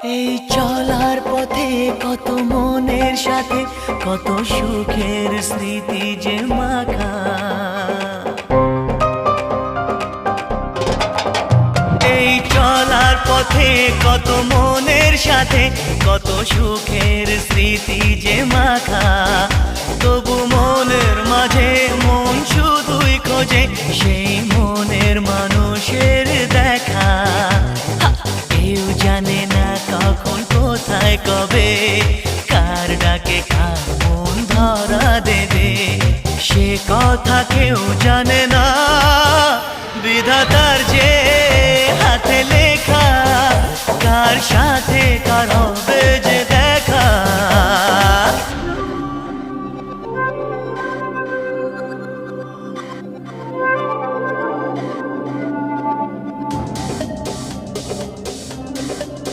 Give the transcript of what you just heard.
এই চলার পথে কত মনের সাথে কত সুখের স্মৃতি যে মাখা। এই চলার পথে কত মনের সাথে কত সুখের স্মৃতি যে মাখা। তবু মনের মাঝে মন শুধুই খোঁজে সেই মনের মানুষের দেখা। কেউ জানে না কখন কোথায় কবে কার ডাকে কার মন ধরা দেবে, সে কথা কেউ জানে না। বিধাতার যে হাতে লেখা কার সাথে